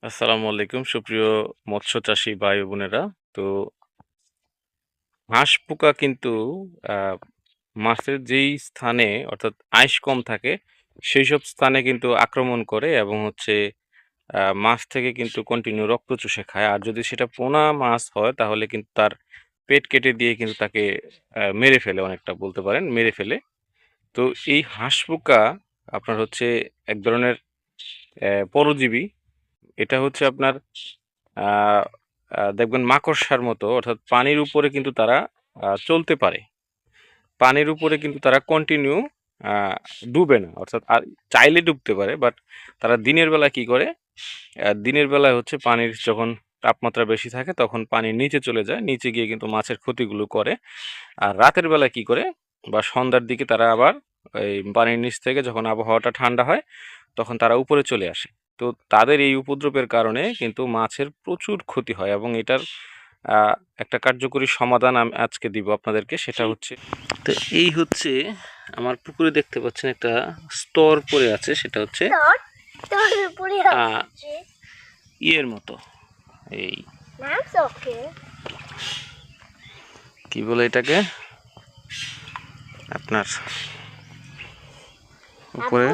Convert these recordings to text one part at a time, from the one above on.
আসসালামু আলাইকুম সুপ্রিয় মৎস্য চাষী ভাই ও বোনেরা। তো হাঁস পোকা কিন্তু আহ, মাছের যেই স্থানে অর্থাৎ আইস কম থাকে সেই সব স্থানে কিন্তু আক্রমণ করে এবং হচ্ছে মাছ থেকে কিন্তু কন্টিনিউ রক্ত চুষে খায়। আর যদি সেটা পোনা মাছ হয় তাহলে কিন্তু তার পেট কেটে দিয়ে কিন্তু তাকে মেরে ফেলে, অনেকটা বলতে পারেন মেরে ফেলে। তো এই হাঁস পোকা আপনার হচ্ছে এক ধরনের পরজীবী। এটা হচ্ছে আপনার আহ, দেখবেন মাকড়সার মতো, অর্থাৎ পানির উপরে কিন্তু তারা চলতে পারে। পানির উপরে কিন্তু তারা কন্টিনিউ ডুবে না, অর্থাৎ আর চাইলে ডুবতে পারে, বাট তারা দিনের বেলা কি করে, দিনের বেলায় হচ্ছে পানির যখন তাপমাত্রা বেশি থাকে তখন পানির নিচে চলে যায়, নিচে গিয়ে কিন্তু মাছের ক্ষতিগুলো করে। আর রাতের বেলা কি করে বা সন্ধ্যার দিকে তারা আবার এই পানির নিচ থেকে যখন আবহাওয়াটা ঠান্ডা হয় তখন তারা উপরে চলে আসে। তো তাদের এই উপদ্রবের কারণে কিন্তু মাছের প্রচুর ক্ষতি হয় এবং এটার আহ, একটা কার্যকরী সমাধান আমি আজকে দিব আপনাদেরকে। সেটা হচ্ছে, তো এই হচ্ছে আমার পুকুরে দেখতে পাচ্ছেন একটা স্তর পড়ে আছে, সেটা হচ্ছে ইয়ের মতো, এই কি বলে এটাকে, আপনার উপরে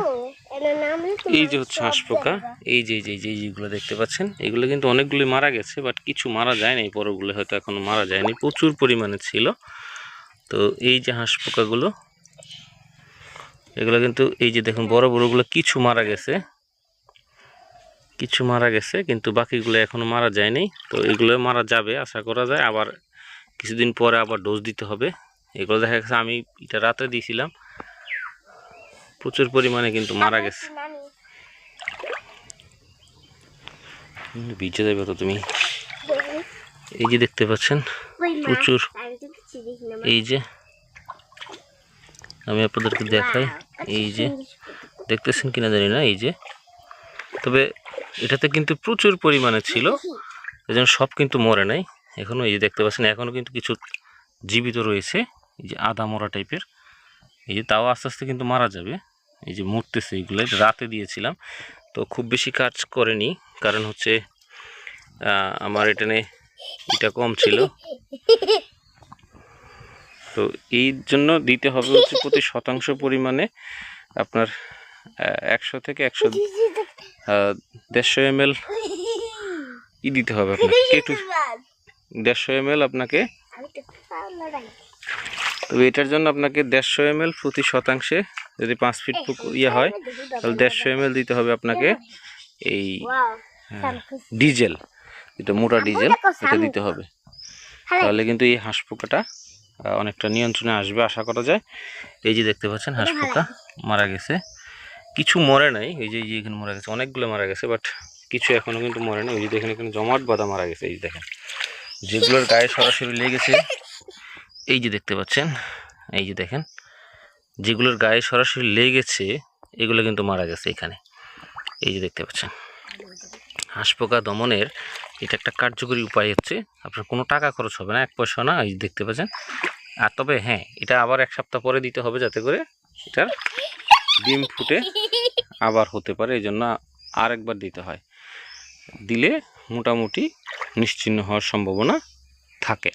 এই যে হচ্ছে হাঁস পোকা, এই যে যেগুলো দেখতে পাচ্ছেন এগুলো কিন্তু অনেকগুলি মারা গেছে, বাট কিছু মারা যায় না, এই পরগুলো হয়তো এখনো মারা যায়নি, প্রচুর পরিমাণে ছিল। তো এই যে হাঁস পোকাগুলো, এগুলো কিন্তু এই যে দেখুন বড় বড়গুলো কিছু মারা গেছে, কিছু মারা গেছে, কিন্তু বাকিগুলো এখনো মারা যায়নি। তো এগুলো মারা যাবে আশা করা যায়, আবার কিছুদিন পরে আবার ডোজ দিতে হবে। এগুলো দেখা গেছে আমি এটা রাতে দিয়েছিলাম, প্রচুর পরিমাণে কিন্তু মারা গেছে। ভিজে যাবে তো তুমি। এই যে দেখতে পাচ্ছেন প্রচুর, এই যে আমি আপনাদেরকে দেখাই, এই যে দেখতেছেন কিনা জানি না, এই যে, তবে এটাতে কিন্তু প্রচুর পরিমাণে ছিল, এই জন্য সব কিন্তু মরে নাই এখনো। এই যে দেখতে পাচ্ছেন এখনো কিন্তু কিছু জীবিত রয়েছে, এই যে আধা মরা টাইপের, এই যে তাও আস্তে আস্তে কিন্তু মারা যাবে। এই যে মরতেছে, এইগুলো রাতে দিয়েছিলাম, তো খুব বেশি কাজ করেনি, কারণ হচ্ছে আমার এটা কম ছিল। তো এই জন্য দিতে হবে হচ্ছে প্রতি শতাংশ পরিমাণে আপনার 100 থেকে 150 ml দিতে হবে আপনাকে, একটু 150 ml আপনাকে। তবে এটার জন্য আপনাকে 150 ml প্রতি শতাংশে, যদি 5 ফিট ইয়ে হয় তাহলে 150 ml দিতে হবে আপনাকে এই ডিজেল, এটা মোটা ডিজেল, এটা দিতে হবে। তাহলে কিন্তু এই হাঁস পোকাটা অনেকটা নিয়ন্ত্রণে আসবে আশা করা যায়। এই যে দেখতে পাচ্ছেন হাঁস পোকা মারা গেছে, কিছু মরে নাই, এই যে এখানে মারা গেছে, অনেকগুলো মারা গেছে, বাট কিছু এখনো কিন্তু মরে নাই। ওই যে দেখেন এখানে জমাট বাঁধা মারা গেছে, এই যে দেখেন যেগুলোর গায়ে সরাসরি লেগেছে, এই যে দেখতে পাচ্ছেন, এই যে দেখেন যেগুলোর গায়ে সরাসরি লেগেছে এগুলো কিন্তু মারা গেছে এখানে, এই যে দেখতে পাচ্ছেন। হাঁস পোকা দমনের এটা একটা কার্যকরী উপায় হচ্ছে, আপনার কোনো টাকা খরচ হবে না, 1 পয়সা না, এই দেখতে পাচ্ছেন। আর তবে হ্যাঁ, এটা আবার 1 সপ্তাহ পরে দিতে হবে যাতে করে এটার ডিম ফুটে আবার হতে পারে, এই জন্য আরেকবার দিতে হয়, দিলে মোটামুটি নিশ্চিহ্ন হওয়ার সম্ভাবনা থাকে।